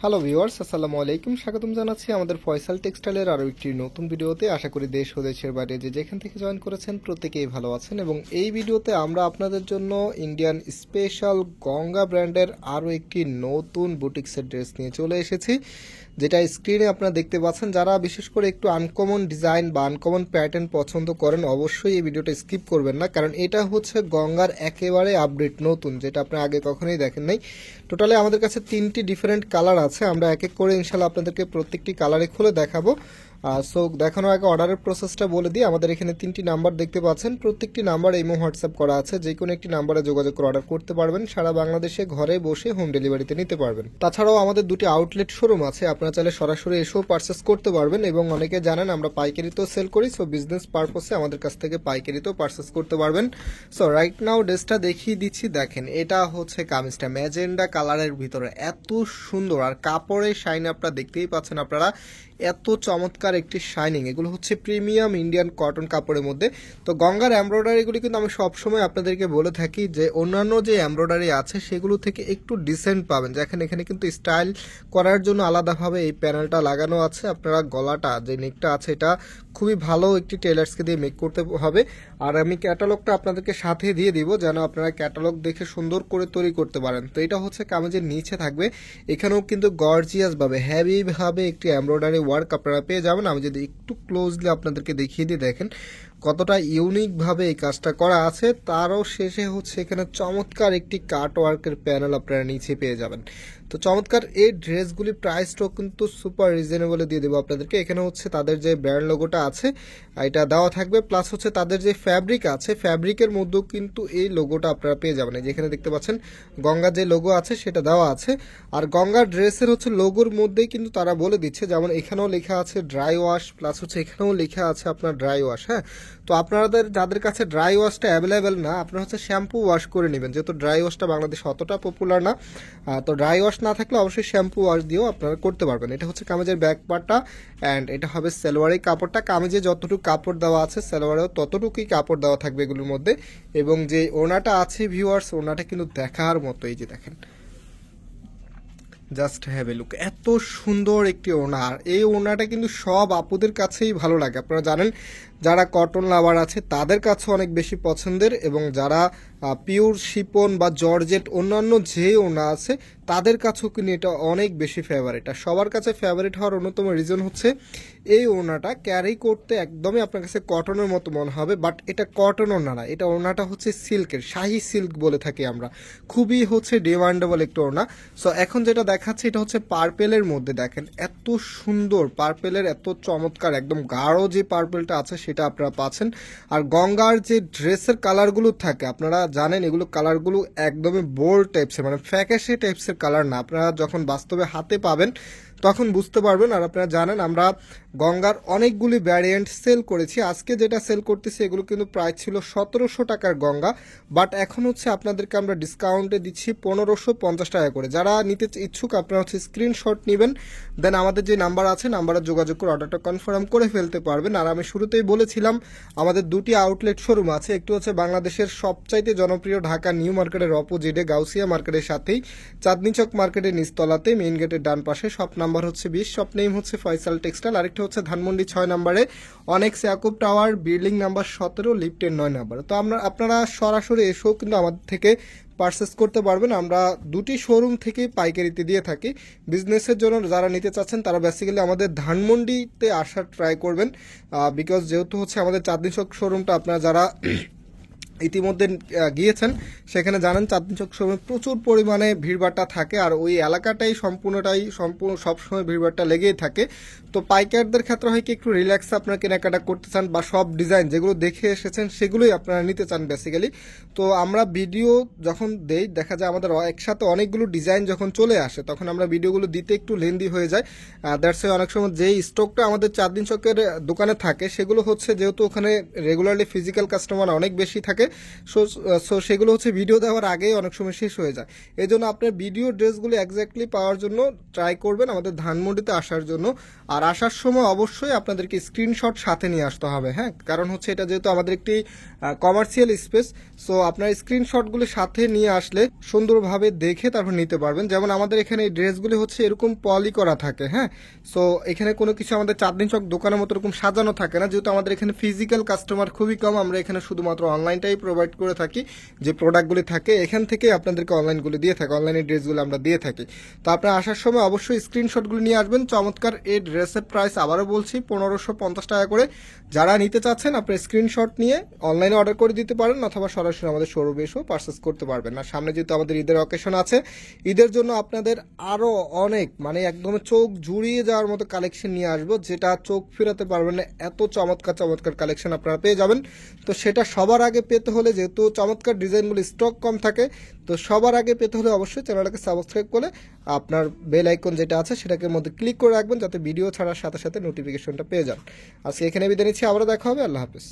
Hello viewers, আসসালামু আলাইকুম। স্বাগতম জানাচ্ছি আমাদের ফয়সাল টেক্সটাইলের আরও একটি নতুন ভিডিওতে। আশা করি দেশ ও দেশের বাইরে যে যেখান থেকে জয়েন করেছেন প্রত্যেকেই ভালো আছেন। এবং এই ভিডিওতে আমরা আপনাদের জন্য ইন্ডিয়ান স্পেশাল গঙ্গা ব্র্যান্ডের আরও একটি নতুন বুটিক্সের ড্রেস নিয়ে চলে এসেছি, যেটা স্ক্রিনে আপনারা দেখতে পাচ্ছেন। যারা বিশেষ করে একটু আনকমন ডিজাইন বা আনকমন প্যাটার্ন পছন্দ করেন অবশ্যই এই ভিডিওটা স্কিপ করবেন না, কারণ এটা হচ্ছে গঙ্গার একেবারে আপডেট নতুন, যেটা আপনারা আগে কখনোই দেখেন নাই। টোটালি আমাদের কাছে 3টি ডিফারেন্ট কালার আছে, আমরা এক এক করে ইনশাল্লাহ আপনাদেরকে প্রত্যেকটি কালারে খুলে দেখাবো। সো দেখানোর আগে অর্ডারের প্রসেসটা বলে দিই। আমাদের এখানে 3টি নাম্বার দেখতে পাচ্ছেন, প্রত্যেকটি নাম্বার ইমো হোয়াটসঅ্যাপ করা আছে। যে কোনো একটি নাম্বারে যোগাযোগ করে অর্ডার করতে পারবেন, সারা বাংলাদেশে ঘরে বসে হোম ডেলিভারিতে নিতে পারবেন। তাছাড়াও আমাদের দুটি আউটলেট শোরুম আছে, আপনারা চাইলে সরাসরি এসেও পারচেস করতে পারবেন। এবং অনেকে জানেন আমরা পাইকারিতেও সেল করি, সো বিজনেস পারপসে আমাদের কাছ থেকে পাইকারিতেও পারচেস করতে পারবেন। সো রাইট নাও ড্রেসটা দেখিয়ে দিচ্ছি, দেখেন এটা হচ্ছে কামিজটা ম্যাজেন্ডা কালারের ভিতরে, এত সুন্দর। আর কাপড়ের শাইন আপনারা দেখতেই পাচ্ছেন, আপনারা এত চমৎকার একটি শাইনিং। এগুলো হচ্ছে প্রিমিয়াম ইন্ডিয়ান কটন কাপড়ের মধ্যে। তো গঙ্গার এমব্রয়ডারিগুলি কিন্তু আমি সবসময় আপনাদেরকে বলে থাকি যে অন্যান্য যে এমব্রয়ডারি আছে সেগুলো থেকে একটু ডিসেন্ট পাবেন। দেখেন এখানে কিন্তু স্টাইল করার জন্য আলাদাভাবে এই প্যানেলটা লাগানো আছে। আপনারা গলাটা যে নেকটা আছে এটা খুবই ভালো একটি টেলার্সকে দিয়ে মেক করতে হবে। আর আমি ক্যাটালগটা আপনাদেরকে সাথে দিয়ে দিব, যেন আপনারা ক্যাটালগ দেখে সুন্দর করে তৈরি করতে পারেন। তো এটা হচ্ছে কামিজের নিচে থাকবে, এখানেও কিন্তু গর্জিয়াস ভাবে হেভি ভাবে একটি এমব্রয়ডারি ওয়ার্ক আপনারা পেয়ে যাবেন। আমি যদি একটু ক্লোজলি আপনাদেরকে দেখিয়ে দিই, দেখেন কতটা ইউনিকভাবে এই কাজটা করা আছে। তারও শেষে হচ্ছে এখানে চমৎকার একটি কাট ওয়ার্কের প্যানেল আপনারা নিচে পেয়ে যাবেন। তো চমৎকার এই ড্রেসগুলি প্রাইসটাও কিন্তু সুপার রিজনেবলে দিয়ে দেবো আপনাদেরকে। এখানে হচ্ছে তাদের যে ব্র্যান্ড লোগোটা আছে এটা দেওয়া থাকবে, প্লাস হচ্ছে তাদের যে ফ্যাব্রিক আছে ফ্যাব্রিকের মধ্যেও কিন্তু এই লোগোটা আপনারা পেয়ে যাবেন। যেখানে দেখতে পাচ্ছেন গঙ্গার যে লোগো আছে সেটা দেওয়া আছে। আর গঙ্গার ড্রেসের হচ্ছে লোগোর মধ্যেই কিন্তু তারা বলে দিচ্ছে, যেমন এখানেও লেখা আছে ড্রাই ওয়াশ, প্লাস হচ্ছে এখানেও লেখা আছে আপনার ড্রাই ওয়াশ। হ্যাঁ, তো আপনাদের যাদের কাছে ড্রাই ওয়াশটা অ্যাভেলেবেল না, আপনারা হচ্ছে শ্যাম্পু ওয়াশ করে নেবেন, যেহেতু ড্রাই ওয়াশটা বাংলাদেশে অতটা পপুলার না। তো ড্রাই ওয়াশ না থাকলে অবশ্যই শ্যাম্পু ওয়াশ দিয়েও আপনারা করতে পারবেন। এটা হচ্ছে কামিজের ব্যাক পার্টটা, অ্যান্ড এটা হবে সালোয়ারের কাপড়টা। কামিজে যতটুকু কাপড় দেওয়া আছে সালোয়ারেও ততটুকুই কাপড় দেওয়া থাকবে এগুলোর মধ্যে। এবং যে ওড়নাটা আছে ভিউয়ার্স, ওড়নাটা কিন্তু দেখার মতো। এই যে দেখেন, জাস্ট হ্যাভ এ লুক, এত সুন্দর একটি ওড়না। আর এই ওড়নাটা কিন্তু সব আপুদের কাছেই ভালো লাগে। আপনারা জানেন যারা কটন লাভার আছে তাদের কাছে অনেক বেশি পছন্দের, এবং যারা পিওর শিপন বা জর্জেট অন্যান্য যে ওড়না আছে তাদের কাছেও কিন্তু এটা অনেক বেশি ফেভারিট। আর সবার কাছে ফেভারিট হওয়ার অন্যতম রিজন হচ্ছে এই ওড়নাটা ক্যারি করতে একদমই আপনার কাছে কটনের মতো মনে হবে, বাট এটা কটন ওড়না না, এটা ওড়নাটা হচ্ছে সিল্কের, শাহি সিল্ক বলে থাকি আমরা। খুবই হচ্ছে ডিমান্ডেবল একটা ওড়না। সো এখন যেটা দেখাচ্ছে এটা হচ্ছে পার্পেলের মধ্যে, দেখেন এত সুন্দর পার্পেলের, এত চমৎকার একদম গাঢ় যে পার্পেলটা আছে সেটা আপনারা পাচ্ছেন। আর গঙ্গার যে ড্রেসের কালারগুলো থাকে আপনারা জানেন এগুলো কালারগুলো একদমই বোল্ড টাইপসের, মানে ফ্যাকাশে টাইপসের কালার না। আপনারা যখন বাস্তবে হাতে পাবেন তখন বুঝতে পারবেন। আর আপনারা জানেন আমরা গঙ্গার অনেকগুলি ভ্যারিয়েন্ট সেল করেছি। আজকে যেটা সেল করতেছি এগুলো কিন্তু প্রাইস ছিল 1700 টাকার গঙ্গা, বাট এখন হচ্ছে আপনাদেরকে আমরা ডিসকাউন্টে দিচ্ছি 1550 টাকা করে। যারা নিতে ইচ্ছুক আপনারা হচ্ছে স্ক্রিনশট নেবেন, দেন আমাদের যে নাম্বার আছে নাম্বারে যোগাযোগ করে অর্ডারটা কনফার্ম করে ফেলতে পারবেন। আর আমি শুরুতেই বলেছিলাম আমাদের দুটি আউটলেট শোরুম আছে, একটি হচ্ছে বাংলাদেশের সবচাইতে জনপ্রিয় ঢাকা নিউ মার্কেটের অপোজিটে গাউসিয়া মার্কেটের সাথেই চাঁদনি চক মার্কেটের নিচতলাতে মেইন গেটের ডান পাশে, শপ নাম্বার হচ্ছে 20, শপ নেম হচ্ছে ফয়সাল টেক্সটাইল। আরেকটা হচ্ছে ধানমন্ডি 6 নম্বরে অনেক্স ইয়াকুব টাওয়ার, বিল্ডিং নাম্বার 17, লিফটের 9 নম্বর। তো আপনারা সরাসরি এসেও কিন্তু আমাদের থেকে পারচেস করতে পারবেন। আমরা দুটি শোরুম থেকেই পাইকারিতে দিয়ে থাকি। বিজনেসের জন্য যারা নিতে চাচ্ছেন তারা বেসিক্যালি আমাদের ধানমন্ডিতে আসার ট্রাই করবেন, বিকজ যেহেতু হচ্ছে আমাদের চাঁদনি চক শোরুমটা আপনারা যারা ইতিমধ্যে গিয়েছেন সেখানে জানেন চাঁদনি চক শোরুমে প্রচুর পরিমাণে ভিড়ভাট্টা থাকে, আর ওই এলাকাটাই সম্পূর্ণ সবসময় ভিড়ভাট্টা লেগেই থাকে। তো পাইকারদের ক্ষেত্রে হয় কি একটু রিল্যাক্সে আপনারা কেনাকাটা করতে চান, বা সব ডিজাইন যেগুলো দেখে এসেছেন সেগুলোই আপনারা নিতে চান বেসিক্যালি। তো আমরা ভিডিও যখন দেই দেখা যায় আমাদের একসাথে অনেকগুলো ডিজাইন যখন চলে আসে তখন আমরা ভিডিওগুলো দিতে একটু লেন্দি হয়ে যায়। দ্যাটস অনেক সময় যেই স্টকটা আমাদের চাঁদনি চকের দোকানে থাকে সেগুলো হচ্ছে যেহেতু ওখানে রেগুলারলি ফিজিক্যাল কাস্টমার অনেক বেশি থাকে, সো সেগুলো হচ্ছে ভিডিও দেওয়ার আগেই অনেক সময় শেষ হয়ে যায়। এই জন্য আপনার ভিডিও ড্রেসগুলো এক্স্যাক্টলি পাওয়ার জন্য ট্রাই করবেন আমাদের ধানমন্ডিতে আসার জন্য। আর আসার সময় অবশ্যই আপনাদেরকে স্ক্রিনশট সাথে নিয়ে আসতে হবে, হ্যাঁ, কারণ হচ্ছে এটা যেহেতু আমাদের একটি কমার্শিয়াল স্পেস, সো আপনার স্ক্রিনশটগুলো সাথে নিয়ে আসলে সুন্দরভাবে দেখে তারপর নিতে পারবেন। যেমন আমাদের এখানে এই ড্রেসগুলি হচ্ছে এরকম পলি করা থাকে, হ্যাঁ, সো এখানে কোনো কিছু আমাদের চাঁদনি চক দোকানের মতো এরকম সাজানো থাকে না, যেহেতু আমাদের এখানে ফিজিক্যাল কাস্টমার খুবই কম। আমরা এখানে শুধুমাত্র অনলাইনটাই প্রোভাইড করে থাকি, যে প্রোডাক্টগুলি থাকে এখান থেকে আপনাদেরকে অনলাইনগুলি দিয়ে থাকি, অনলাইনে ড্রেসগুলো আমরা দিয়ে থাকি। তো আপনার আসার সময় অবশ্যই স্ক্রিনশটগুলো নিয়ে আসবেন। চমৎকার এই ড্রেসের প্রাইস আবারও বলছি 1550 টাকা করে। যারা নিতে চাচ্ছেন আপনার স্ক্রিনশট নিয়ে অনলাইনে অর্ডার করে দিতে পারেন, অথবা সরাসরি আমাদের শোরুমে এসেও পারচেস করতে পারবেন। আর সামনে যেহেতু আমাদের ঈদের অকেশন আছে, ঈদের জন্য আপনাদের আরও অনেক মানে একদম চোখ জুড়িয়ে যাওয়ার মতো কালেকশন নিয়ে আসবো, যেটা চোখ ফেরাতে পারবেন না, এত চমৎকার চমৎকার কালেকশন আপনারা পেয়ে যাবেন। তো সেটা সবার আগে পেতে হলে, যেহেতু চমৎকার ডিজাইনগুলো স্টক কম থাকে, তো সবার আগে পেতে হলে অবশ্যই চ্যানেলটাকে সাবস্ক্রাইব করে আপনার বেল আইকন যেটা আছে সেটাকে মধ্যে ক্লিক করে রাখবেন, যাতে ভিডিও ছাড়ার সাথে সাথে নোটিফিকেশনটা পেয়ে যান। আজকে এখানে বিদায় নিচ্ছি, আবারও দেখা হবে। আল্লাহ হাফেজ।